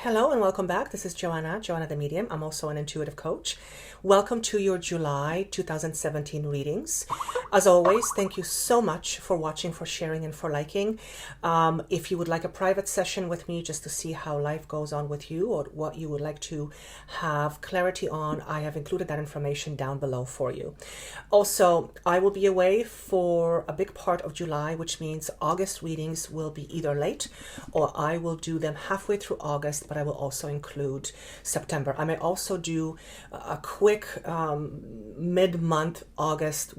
Hello and welcome back. This is Joanna the Medium. I'm also an intuitive coach. Welcome to your July 2017 readings. As always, thank you so much for watching, for sharing, and for liking. If you would like a private session with me just to see how life goes on with you or what you would like to have clarity on, I have included that information down below for you. Also, I will be away for a big part of July, which means August readings will be either late or I will do them halfway through August, but I will also include September. I may also do a quick mid-month August,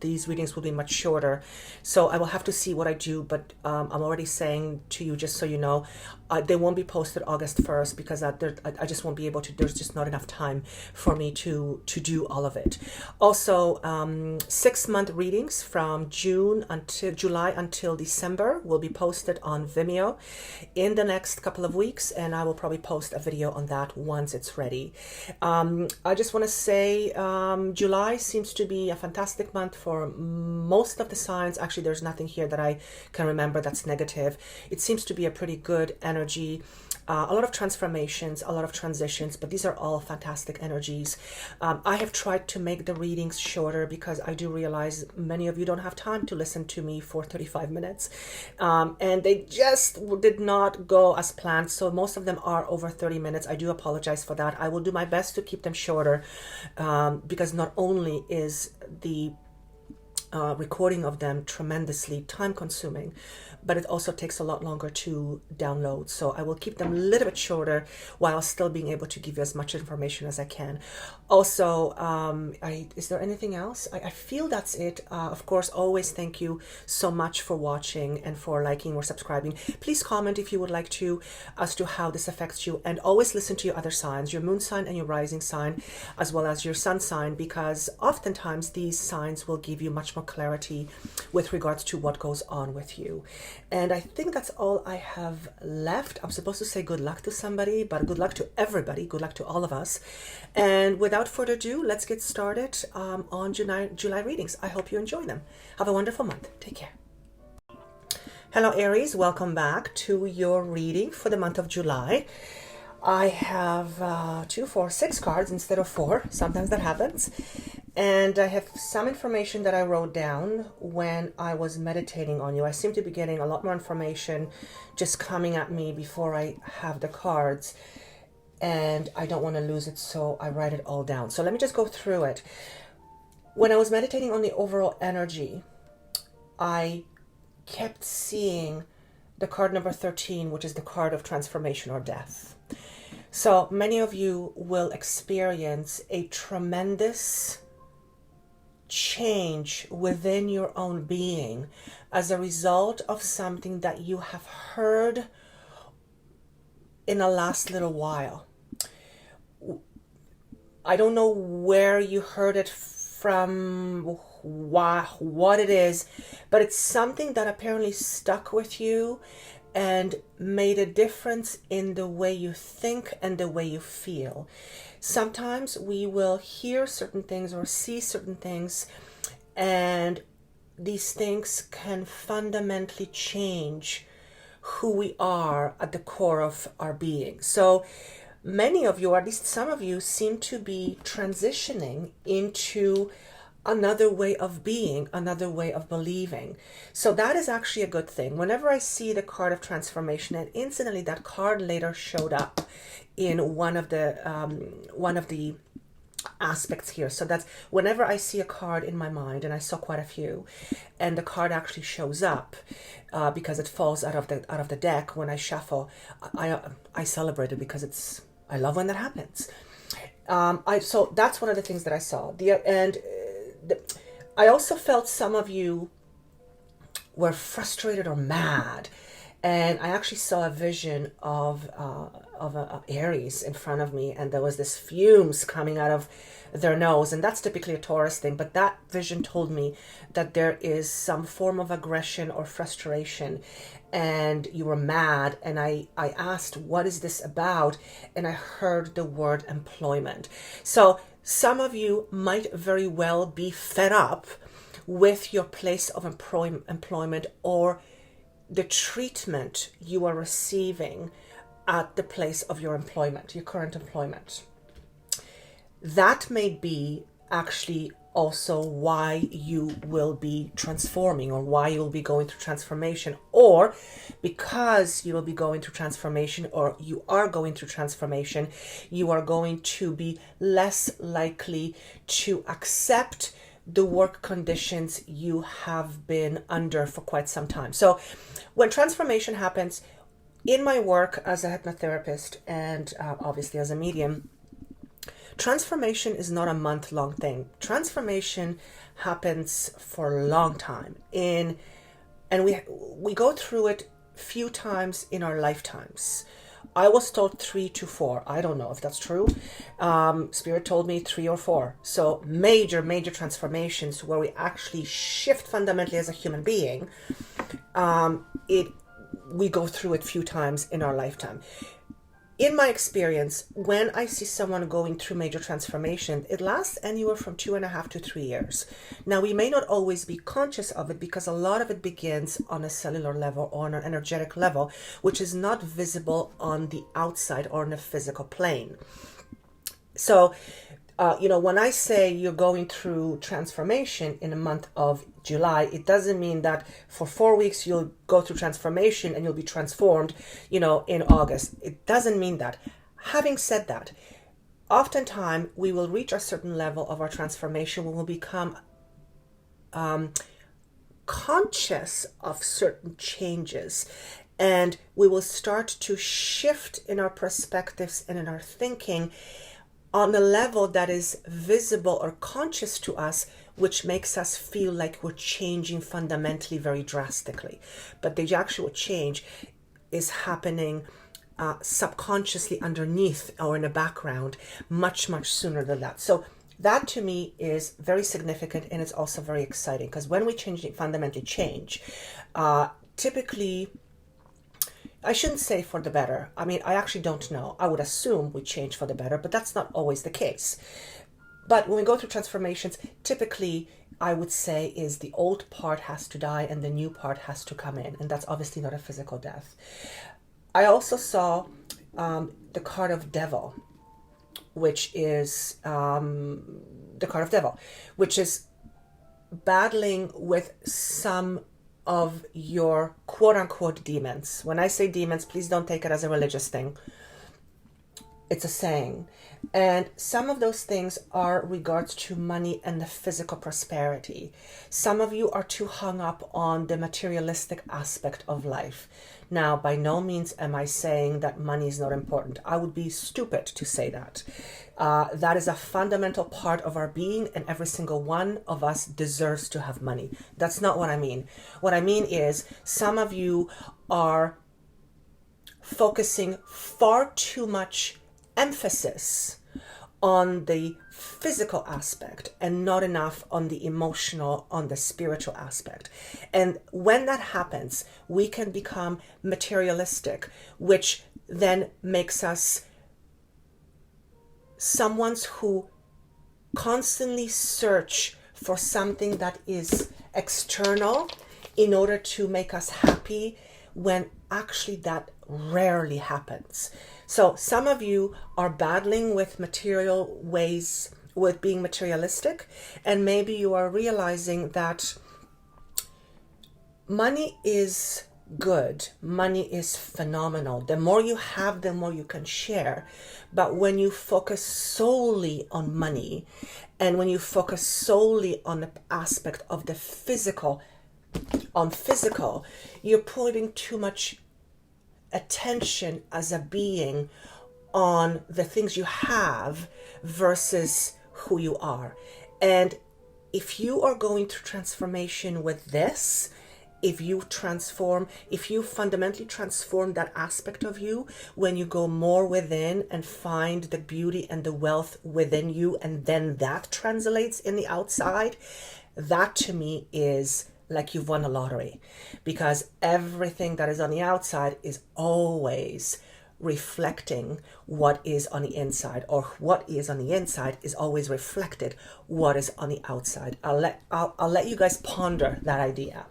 these readings will be much shorter. So I will have to see what I do, but I'm already saying to you, just so you know, they won't be posted August 1st because I just won't be able to. There's just not enough time for me to do all of it. Also, 6-month readings from July until December will be posted on Vimeo in the next couple of weeks, and I will probably post a video on that once it's ready. I just want to say July seems to be a fantastic month for most of the signs. Actually, there's nothing here that I can remember that's negative. It seems to be a pretty good energy. A lot of transformations, a lot of transitions, but these are all fantastic energies. I have tried to make the readings shorter because I do realize many of you don't have time to listen to me for 35 minutes. And they just did not go as planned. So most of them are over 30 minutes. I do apologize for that. I will do my best to keep them shorter because not only is the recording of them tremendously time consuming, but it also takes a lot longer to download. So I will keep them a little bit shorter while still being able to give you as much information as I can. Also, is there anything else? I feel that's it. Of course, always thank you so much for watching and for liking or subscribing. Please comment if you would like to, as to how this affects you, and always listen to your other signs, your moon sign and your rising sign, as well as your sun sign, because oftentimes these signs will give you much more clarity with regards to what goes on with you. And I think that's all I have left. I'm supposed to say good luck to somebody, but good luck to everybody. Good luck to all of us. And without further ado, let's get started on July readings. I hope you enjoy them. Have a wonderful month. Take care. Hello, Aries. Welcome back to your reading for the month of July. I have 2, 4, 6 cards instead of 4. Sometimes that happens. And I have some information that I wrote down when I was meditating on you. I seem to be getting a lot more information just coming at me before I have the cards. And I don't want to lose it, so I write it all down. So let me just go through it. When I was meditating on the overall energy, I kept seeing the card number 13, which is the card of transformation or death. So many of you will experience a tremendous change within your own being as a result of something that you have heard in the last little while. I don't know where you heard it from, what it is, but it's something that apparently stuck with you and made a difference in the way you think and the way you feel. Sometimes we will hear certain things or see certain things, and these things can fundamentally change who we are at the core of our being. So many of you, or at least some of you, seem to be transitioning into another way of being, another way of believing. So that is actually a good thing. Whenever I see the card of transformation, and incidentally that card later showed up in one of the aspects here. So that's whenever I see a card in my mind, and I saw quite a few, and the card actually shows up because it falls out of the deck when I shuffle, I celebrate it because I love when that happens. So that's one of the things that I saw. I also felt some of you were frustrated or mad, and I actually saw a vision of Aries in front of me, and there was this fumes coming out of their nose, and that's typically a Taurus thing, but that vision told me that there is some form of aggression or frustration, and you were mad. And I asked, what is this about? And I heard the word employment. So some of you might very well be fed up with your place of employment or the treatment you are receiving at the place of your employment, your current employment. That may be actually also why you will be transforming, or why you will be going through transformation, or because you will be going through transformation, or you are going through transformation, you are going to be less likely to accept the work conditions you have been under for quite some time. So when transformation happens, in my work as a hypnotherapist and obviously as a medium, transformation is not a month-long thing. Transformation happens for a long time, and we go through it few times in our lifetimes. I was told 3 to 4. I don't know if that's true. Spirit told me 3 or 4. So major transformations where we actually shift fundamentally as a human being. We go through it few times in our lifetime. In my experience, when I see someone going through major transformation, it lasts anywhere from 2.5 to 3 years. Now, we may not always be conscious of it because a lot of it begins on a cellular level or on an energetic level, which is not visible on the outside or on a physical plane. So, when I say you're going through transformation in the month of July, it doesn't mean that for 4 weeks you'll go through transformation and you'll be transformed, in August. It doesn't mean that. Having said that, oftentimes we will reach a certain level of our transformation when we'll become conscious of certain changes, and we will start to shift in our perspectives and in our thinking on a level that is visible or conscious to us, which makes us feel like we're changing fundamentally very drastically. But the actual change is happening subconsciously underneath or in the background much sooner than that. So that to me is very significant, and it's also very exciting, because when we fundamentally change, typically, I shouldn't say for the better. I mean, I actually don't know. I would assume we change for the better, but that's not always the case. But when we go through transformations, typically, I would say is the old part has to die and the new part has to come in. And that's obviously not a physical death. I also saw the card of devil, which is battling with some of your quote-unquote demons. When I say demons, please don't take it as a religious thing. It's a saying. And some of those things are regards to money and the physical prosperity. Some of you are too hung up on the materialistic aspect of life. Now, by no means am I saying that money is not important. I would be stupid to say that. That is a fundamental part of our being, and every single one of us deserves to have money. That's not what I mean. What I mean is some of you are focusing far too much emphasis on the physical aspect and not enough on the emotional, on the spiritual aspect. And when that happens, we can become materialistic, which then makes us someone who constantly search for something that is external in order to make us happy, when actually that rarely happens. So some of you are battling with material ways, with being materialistic, and maybe you are realizing that money is good. Money is phenomenal. The more you have, the more you can share. But when you focus solely on money, and when you focus solely on the aspect of the physical, you're putting too much attention as a being on the things you have versus who you are. And if you are going through transformation with this, if you fundamentally transform that aspect of you, when you go more within and find the beauty and the wealth within you, and then that translates in the outside, that to me is like you've won a lottery, because everything that is on the outside is always reflecting what is on the inside, or what is on the inside is always reflected what is on the outside. I'll let you guys ponder that idea.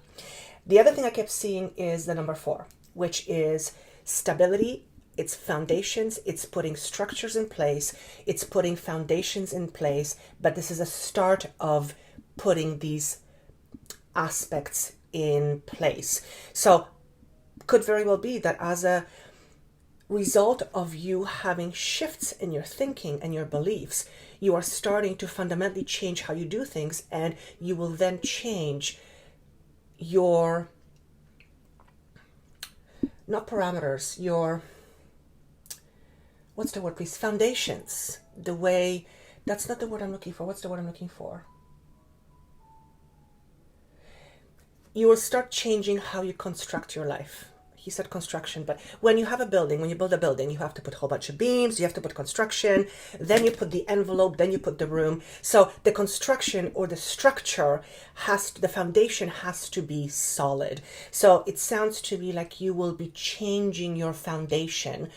The other thing I kept seeing is the number 4, which is stability, It's foundations, it's putting structures in place, it's putting foundations in place, but this is a start of putting these aspects in place. So could very well be that as a result of you having shifts in your thinking and your beliefs, you are starting to fundamentally change how you do things, and you will then change your, not parameters, your, what's the word please, foundations, the way, that's not the word I'm looking for, what's the word I'm looking for? You will start changing how you construct your life. He said construction, but when you have a building, when you build a building, you have to put a whole bunch of beams, you have to put construction, then you put the envelope, then you put the room. So the construction or the structure the foundation has to be solid. So it sounds to me like you will be changing your foundation.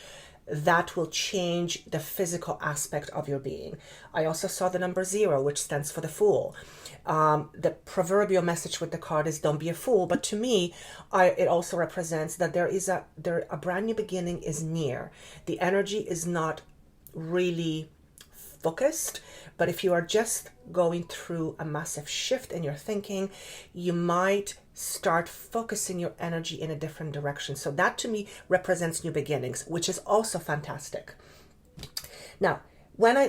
That will change the physical aspect of your being. I also saw the number 0, which stands for the Fool. The proverbial message with the card is don't be a fool, but to me it also represents that a brand new beginning is near. The energy is not really focused, but if you are just going through a massive shift in your thinking, you might start focusing your energy in a different direction. So that to me represents new beginnings, which is also fantastic. Now,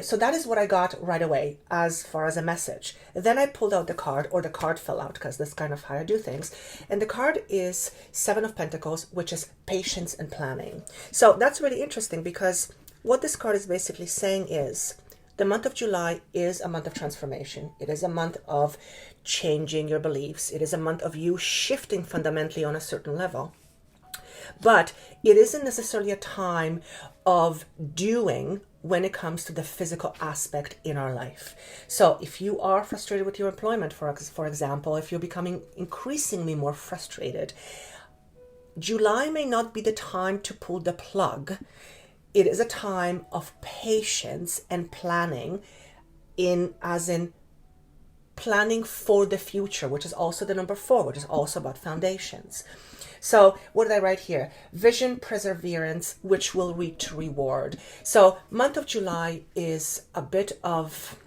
so that is what I got right away as far as a message. Then I pulled out the card, or the card fell out, because that's kind of how I do things. And the card is 7 of Pentacles, which is patience and planning. So that's really interesting, because what this card is basically saying is the month of July is a month of transformation. It is a month of changing your beliefs. It is a month of you shifting fundamentally on a certain level. But it isn't necessarily a time of doing when it comes to the physical aspect in our life. So if you are frustrated with your employment, for example, if you're becoming increasingly more frustrated, July may not be the time to pull the plug. It is a time of patience and planning, as in planning for the future, which is also the number 4, which is also about foundations. So what did I write here? Vision, perseverance, which will reap to reward. So month of July is a bit of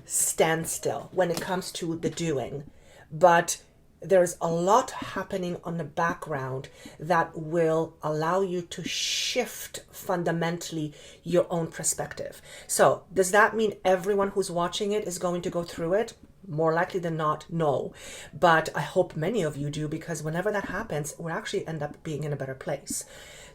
standstill when it comes to the doing, but there's a lot happening on the background that will allow you to shift fundamentally your own perspective. So does that mean everyone who's watching it is going to go through it? More likely than not, no. But I hope many of you do, because whenever that happens, we actually end up being in a better place.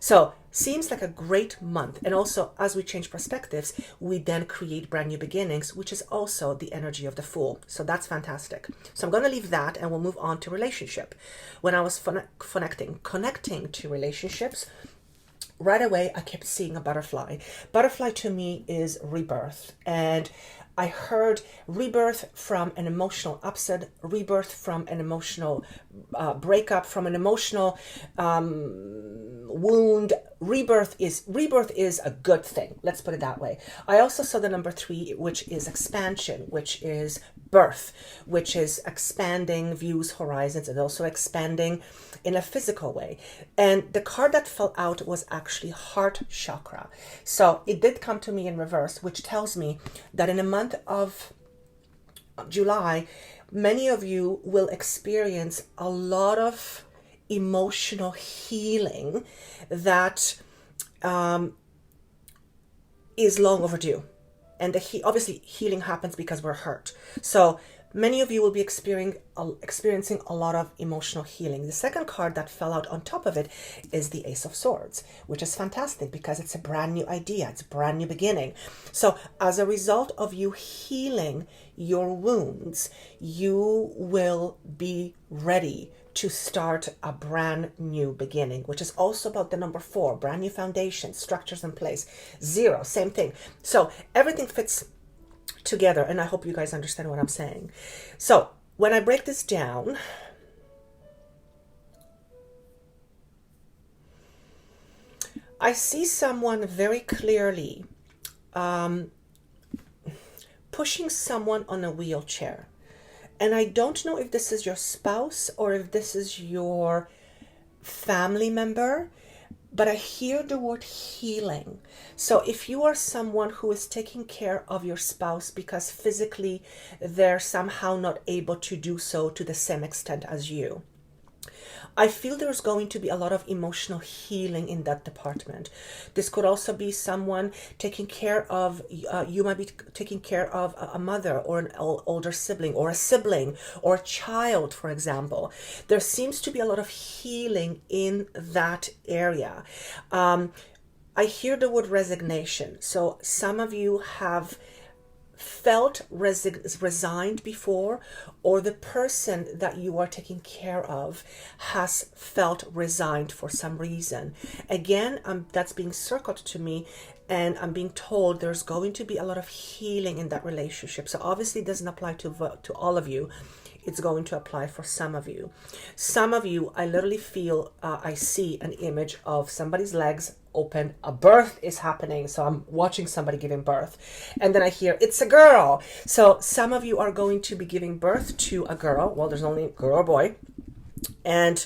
So seems like a great month. And also, as we change perspectives, we then create brand new beginnings, which is also the energy of the Fool. So that's fantastic. So I'm going to leave that, and we'll move on to relationship. When I was connecting to relationships, right away, I kept seeing a butterfly. Butterfly to me is rebirth. And I heard rebirth from an emotional upset, rebirth from an emotional breakup, from an emotional wound. Rebirth is a good thing. Let's put it that way. I also saw the number 3, which is expansion, which is birth, which is expanding views, horizons, and also expanding in a physical way. And the card that fell out was actually heart chakra. So it did come to me in reverse, which tells me that in a month of July, many of you will experience a lot of emotional healing that is long overdue. And obviously healing happens because we're hurt. So many of you will be experiencing a lot of emotional healing. The second card that fell out on top of it is the Ace of Swords, which is fantastic because it's a brand new idea. It's a brand new beginning. So as a result of you healing your wounds, you will be ready to start a brand new beginning, which is also about the number 4, brand new foundations, structures in place. 0, same thing. So everything fits together, and I hope you guys understand what I'm saying. So when I break this down, I see someone very clearly pushing someone on a wheelchair. And I don't know if this is your spouse or if this is your family member, but I hear the word healing. So if you are someone who is taking care of your spouse because physically they're somehow not able to do so to the same extent as you, I feel there's going to be a lot of emotional healing in that department. This could also be someone taking care of, you might be taking care of a mother or an older sibling or a child, for example. There seems to be a lot of healing in that area. I hear the word resignation. So some of you have felt resigned before, or the person that you are taking care of has felt resigned for some reason. Again, that's being circled to me, and I'm being told there's going to be a lot of healing in that relationship. So obviously it doesn't apply to all of you. It's going to apply for some of you. Some of you, I literally feel, I see an image of somebody's legs open, a birth is happening. So I'm watching somebody giving birth, and then I hear it's a girl. So some of you are going to be giving birth to a girl. Well, there's only a girl or boy. And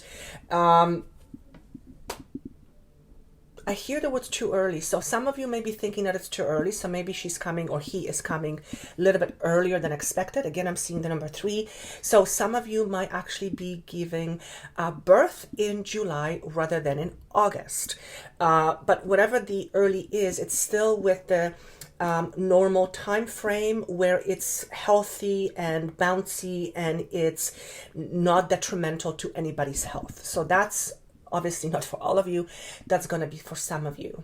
I hear the word too early. So some of you may be thinking that it's too early. So maybe she's coming, or he is coming a little bit earlier than expected. Again, I'm seeing the number 3. So some of you might actually be giving birth in July rather than in August. But whatever the early is, it's still with the normal time frame where it's healthy and bouncy and it's not detrimental to anybody's health. So that's obviously not for all of you. That's going to be for some of you.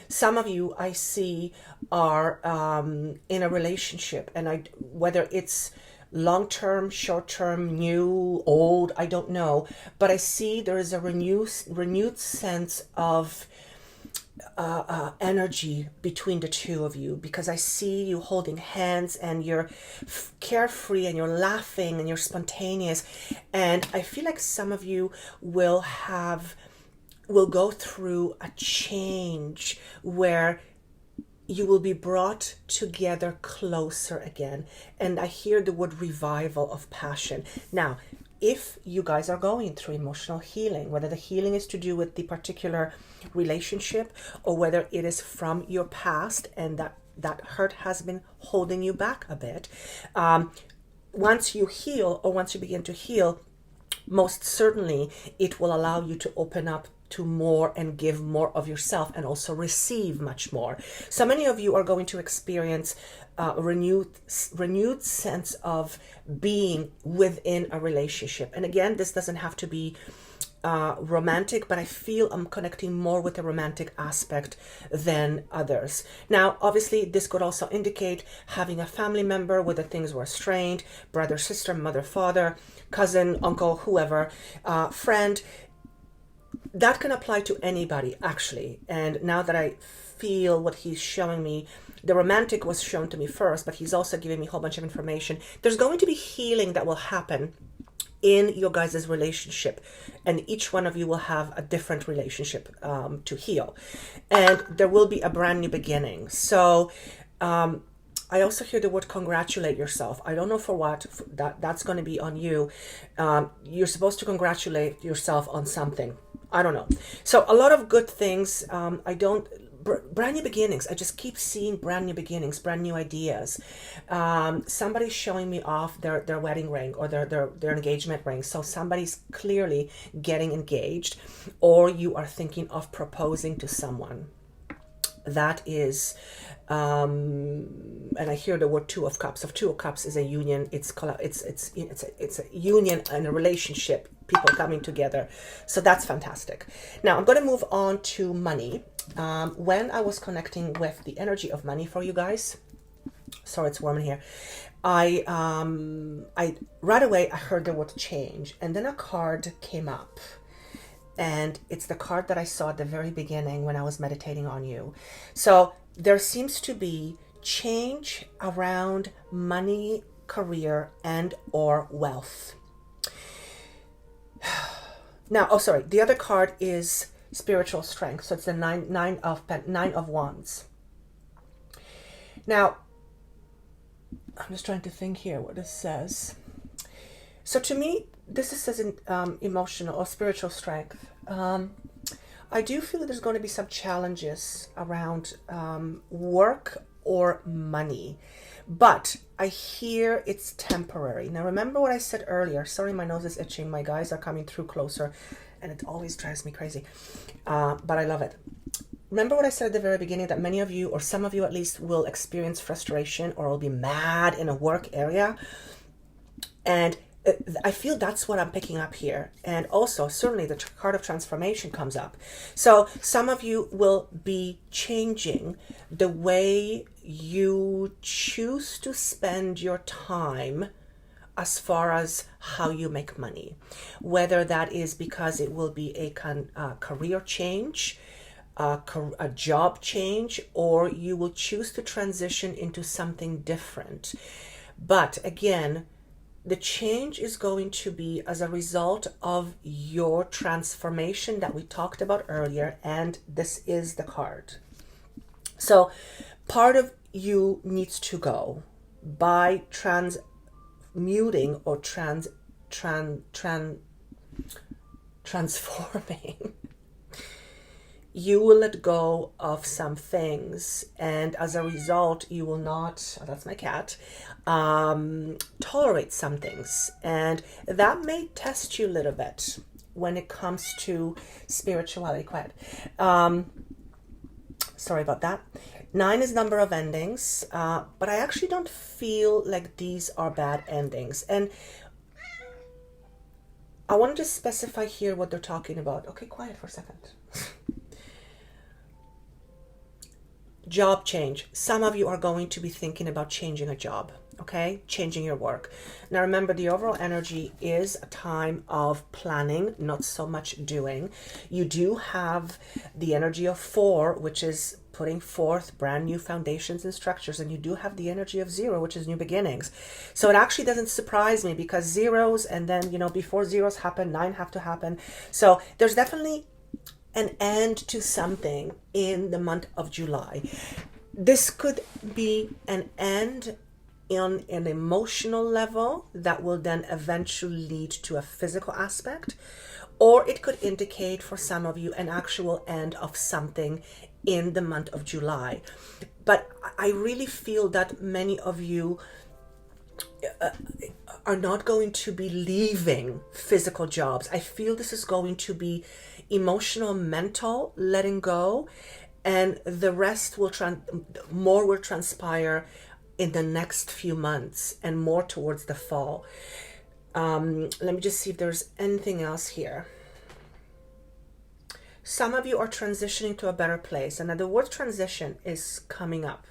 Some of you I see are in a relationship, and whether it's long-term, short-term, new, old, I don't know, but I see there is a renewed sense of energy between the two of you, because I see you holding hands and you're carefree and you're laughing and you're spontaneous, and I feel like some of you will go through a change where you will be brought together closer again. And I hear the word revival of passion. Now, if you guys are going through emotional healing, whether the healing is to do with the particular relationship or whether it is from your past and that hurt has been holding you back a bit, once you heal, or once you begin to heal, most certainly it will allow you to open up to more and give more of yourself, and also receive much more. So many of you are going to experience a renewed sense of being within a relationship. And again, this doesn't have to be romantic, but I feel I'm connecting more with the romantic aspect than others. Now, obviously, this could also indicate having a family member whether things were strained, brother, sister, mother, father, cousin, uncle, whoever, friend. That can apply to anybody, actually. And now that I feel what he's showing me, the romantic was shown to me first, but he's also giving me a whole bunch of information. There's going to be healing that will happen in your guys' relationship, and each one of you will have a different relationship to heal, and there will be a brand new beginning. So I also hear the word congratulate yourself. I don't know for what. That's going to be on you. You're supposed to congratulate yourself on something. I don't know. So a lot of good things. Brand new beginnings. I just keep seeing brand new beginnings, brand new ideas. Somebody's showing me off their wedding ring or their engagement ring. So somebody's clearly getting engaged, or you are thinking of proposing to someone. That is, and I hear the word 2 of Cups. So 2 of Cups is a union. It's a union and a relationship. People coming together. So that's fantastic. Now I'm going to move on to money. When I was connecting with the energy of money for you guys, sorry, it's warm in here. I right away I heard the word change, and then a card came up. And it's the card that I saw at the very beginning when I was meditating on you. So there seems to be change around money, career, and or wealth. Now, the other card is spiritual strength. So it's the nine of Wands. Now, I'm just trying to think here what this says. So to me, this says emotional or spiritual strength. I do feel that there's going to be some challenges around work or money, but I hear it's temporary. Now, remember what I said earlier. Sorry, my nose is itching. My guys are coming through closer, and it always drives me crazy, but I love it. Remember what I said at the very beginning, that many of you, or some of you at least, will experience frustration or will be mad in a work area. And I feel that's what I'm picking up here. And also, certainly, the card of transformation comes up. So some of you will be changing the way you choose to spend your time as far as how you make money. Whether that is because it will be a career change, a job change, or you will choose to transition into something different. But again, the change is going to be as a result of your transformation that we talked about earlier, and this is the card. So part of you needs to go by transmuting or transforming. You will let go of some things, and as a result, you will not, oh, that's my cat, tolerate some things. And that may test you a little bit when it comes to spirituality. Quiet. Sorry about that. 9 is number of endings, but I actually don't feel like these are bad endings. And I want to just specify here what they're talking about. Okay, quiet for a second. Job change. Some of you are going to be thinking about changing a job, okay? Changing your work. Now remember, the overall energy is a time of planning, not so much doing. You do have the energy of 4, which is putting forth brand new foundations and structures, and you do have the energy of 0, which is new beginnings. So it actually doesn't surprise me, because zeros, and then, you know, before zeros happen, 9 have to happen. So there's definitely an end to something in the month of July. This could be an end on an emotional level that will then eventually lead to a physical aspect, or it could indicate for some of you an actual end of something in the month of July. But I really feel that many of you are not going to be leaving physical jobs. I feel this is going to be emotional, mental, letting go, and the rest will more will transpire in the next few months and more towards the fall. Let me just see if there's anything else here. Some of you are transitioning to a better place, and the word transition is coming up.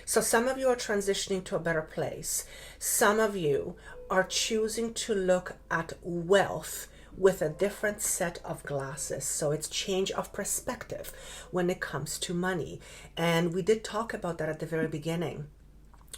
So some of you are transitioning to a better place. Some of you are choosing to look at wealth with a different set of glasses. So it's change of perspective when it comes to money. And we did talk about that at the very beginning.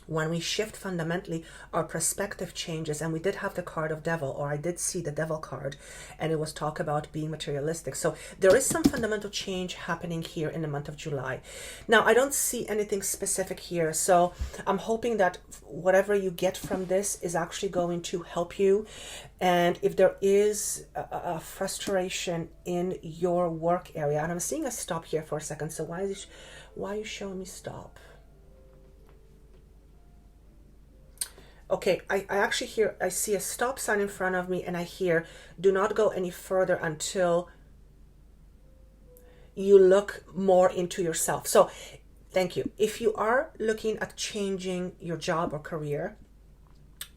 When we shift fundamentally, our perspective changes, and we did have the card of devil, or I did see the devil card, and it was talk about being materialistic. So there is some fundamental change happening here in the month of July. Now, I don't see anything specific here, so I'm hoping that whatever you get from this is actually going to help you. And if there is a frustration in your work area, and I'm seeing a stop here for a second, so why are you showing me stop? Okay, I actually I see a stop sign in front of me, and I hear, do not go any further until you look more into yourself. So thank you. If you are looking at changing your job or career,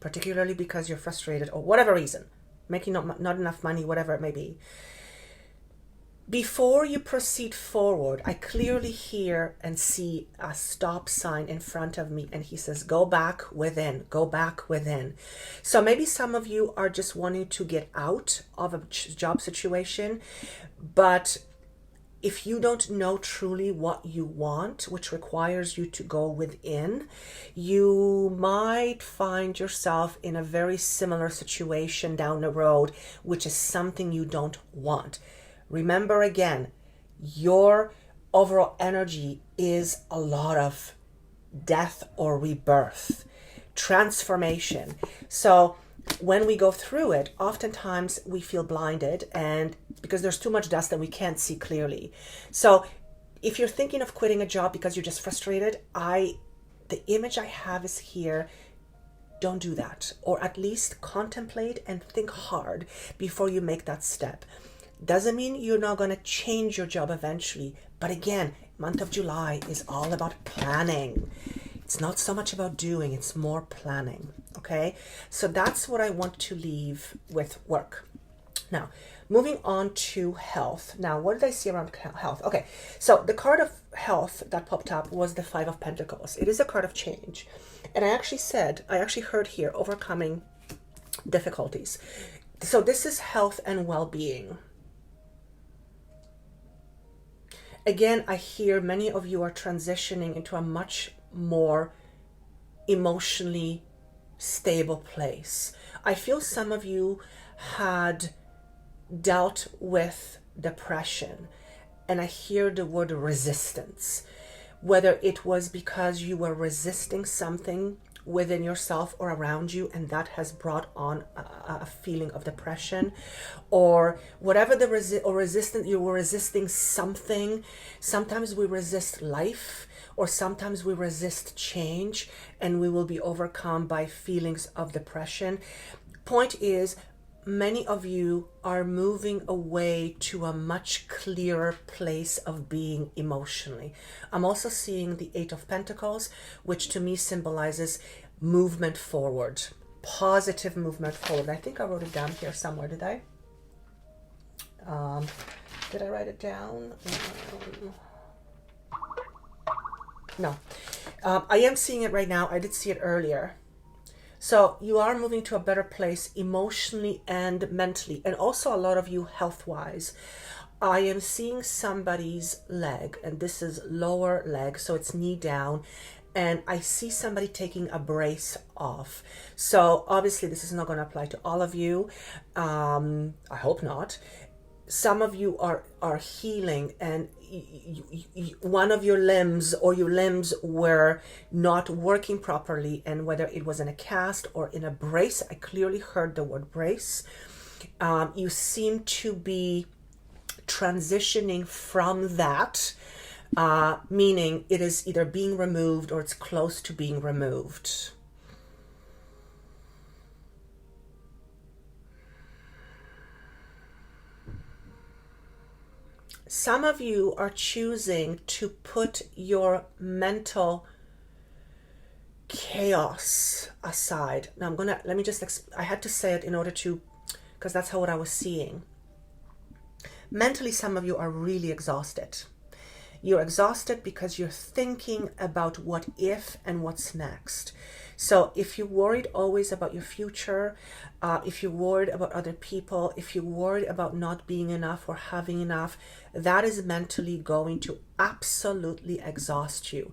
particularly because you're frustrated or whatever reason, making not enough money, whatever it may be, before you proceed forward, I clearly hear and see a stop sign in front of me, and he says, go back within, go back within. So maybe some of you are just wanting to get out of a job situation, but if you don't know truly what you want, which requires you to go within, you might find yourself in a very similar situation down the road, which is something you don't want. Remember again, your overall energy is a lot of death or rebirth, transformation. So when we go through it, oftentimes we feel blinded, and because there's too much dust and we can't see clearly. So if you're thinking of quitting a job because you're just frustrated, the image I have is here. Don't do that, or at least contemplate and think hard before you make that step. Doesn't mean you're not going to change your job eventually, but again, month of July is all about planning. It's not so much about doing, it's more planning. Okay, so that's what I want to leave with work. Now, moving on to health. Now, what did I see around health? Okay, so the card of health that popped up was the Five of Pentacles. It is a card of change. And I actually heard here, overcoming difficulties. So this is health and well-being. Again, I hear many of you are transitioning into a much more emotionally stable place. I feel some of you had dealt with depression, and I hear the word resistance, whether it was because you were resisting something within yourself or around you, and that has brought on a feeling of depression, or whatever resistance, you were resisting something. Sometimes we resist life, or sometimes we resist change, and we will be overcome by feelings of depression. Point is, many of you are moving away to a much clearer place of being emotionally. I'm also seeing the Eight of Pentacles, which to me symbolizes movement forward, positive movement forward. I think I wrote it down here somewhere. Did I? Did I write it down? No. I am seeing it right now. I did see it earlier. So you are moving to a better place emotionally and mentally, and also a lot of you health-wise. I am seeing somebody's leg, and this is lower leg, so it's knee down, and I see somebody taking a brace off. So obviously this is not going to apply to all of you. I hope not. Some of you are healing, and one of your limbs or your limbs were not working properly, and whether it was in a cast or in a brace, I clearly heard the word brace. You seem to be transitioning from that, meaning it is either being removed or it's close to being removed. Some of you are choosing to put your mental chaos aside. Now I had to say it in order to, because that's what I was seeing. Mentally, some of you are really exhausted. You're exhausted because you're thinking about what if and what's next. So if you're worried always about your future, if you're worried about other people, if you're worried about not being enough or having enough, that is mentally going to absolutely exhaust you.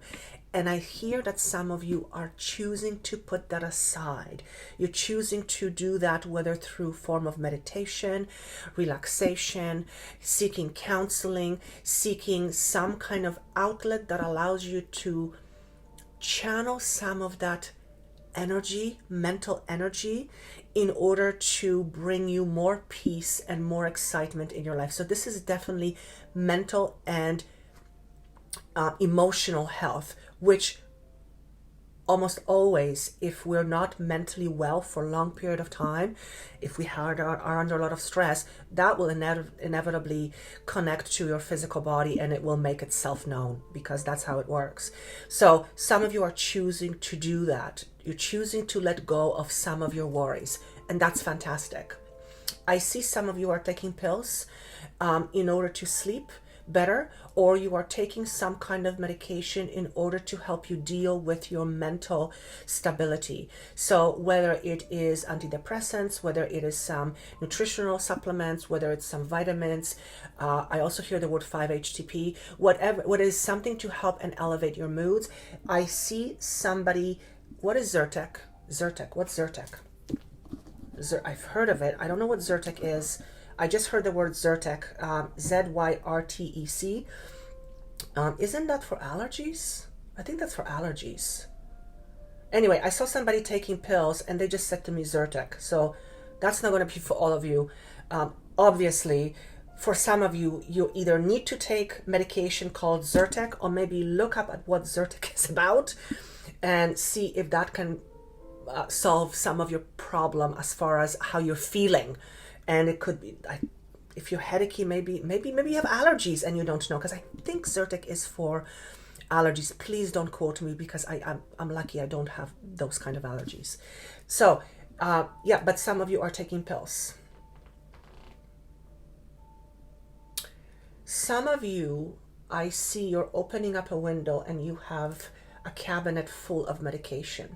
And I hear that some of you are choosing to put that aside. You're choosing to do that, whether through form of meditation, relaxation, seeking counseling, seeking some kind of outlet that allows you to channel some of that energy, mental energy, in order to bring you more peace and more excitement in your life. So this is definitely mental and emotional health, which almost always, if we're not mentally well for a long period of time, if we are under a lot of stress, that will inevitably connect to your physical body, and it will make itself known, because that's how it works. So some of you are choosing to do that. You're choosing to let go of some of your worries, and that's fantastic. I see some of you are taking pills in order to sleep better, or you are taking some kind of medication in order to help you deal with your mental stability. So whether it is antidepressants, whether it is some nutritional supplements, whether it's some vitamins, I also hear the word 5-HTP, whatever, what is something to help and elevate your moods. I see somebody, what is Zyrtec? What's Zyrtec? I've heard of it. I don't know what Zyrtec is. I just heard the word Zyrtec, Zyrtec. Isn't that for allergies? I think that's for allergies. Anyway, I saw somebody taking pills and they just said to me Zyrtec. So that's not going to be for all of you. Obviously, for some of you, you either need to take medication called Zyrtec, or maybe look up at what Zyrtec is about and see if that can solve some of your problem as far as how you're feeling. And it could be, if you're headachy, maybe you have allergies and you don't know, because I think Zyrtec is for allergies. Please don't quote me, because I'm lucky I don't have those kind of allergies. So yeah, but some of you are taking pills. Some of you, I see you're opening up a window and you have a cabinet full of medication.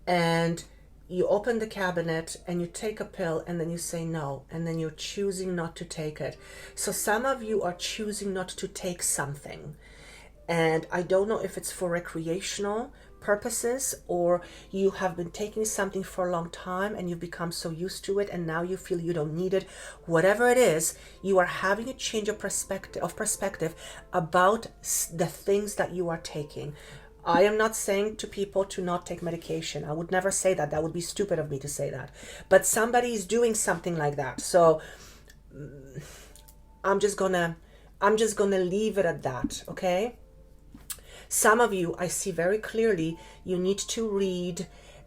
And you open the cabinet and you take a pill and then you say no, and then you're choosing not to take it. So some of you are choosing not to take something. And I don't know if it's for recreational purposes, or you have been taking something for a long time and you've become so used to it and now you feel you don't need it. Whatever it is, you are having a change of perspective about the things that you are taking. I am not saying to people to not take medication. I would never say that. That would be stupid of me to say that. But somebody is doing something like that. So I'm just gonna leave it at that, okay? Some of you, I see very clearly, you need to read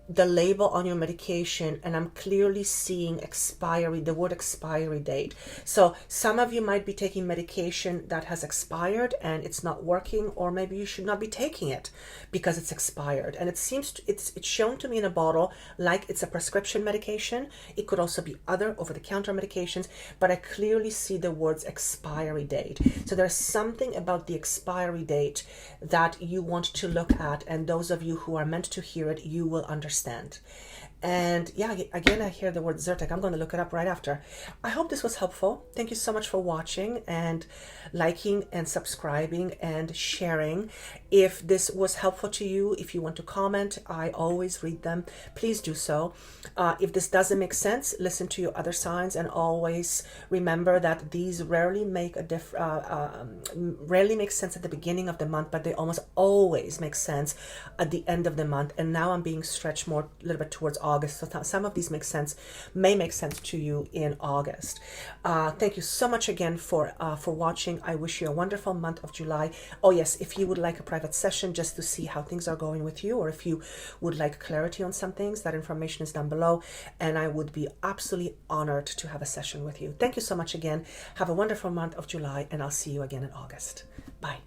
the label on your medication, and I'm clearly seeing expiry, the word expiry date. So some of you might be taking medication that has expired and it's not working, or maybe you should not be taking it because it's expired. And it seems it's shown to me in a bottle like it's a prescription medication. It could also be other over-the-counter medications, but I clearly see the words expiry date. So there's something about the expiry date that you want to look at, and those of you who are meant to hear it, you will understand. And yeah, again, I hear the word Zyrtec. I'm going to look it up right after. I hope this was helpful. Thank you so much for watching and liking and subscribing and sharing. If this was helpful to you, if you want to comment, I always read them. Please do so. If this doesn't make sense, listen to your other signs, and always remember that these rarely make sense at the beginning of the month, but they almost always make sense at the end of the month. And now I'm being stretched more a little bit towards August, so some of these may make sense to you in August. Thank you so much again for watching. I wish you a wonderful month of July. Oh yes, if you would like a private session just to see how things are going with you, or if you would like clarity on some things, that information is down below, and I would be absolutely honored to have a session with you. Thank you so much again. Have a wonderful month of July, and I'll see you again in August. Bye.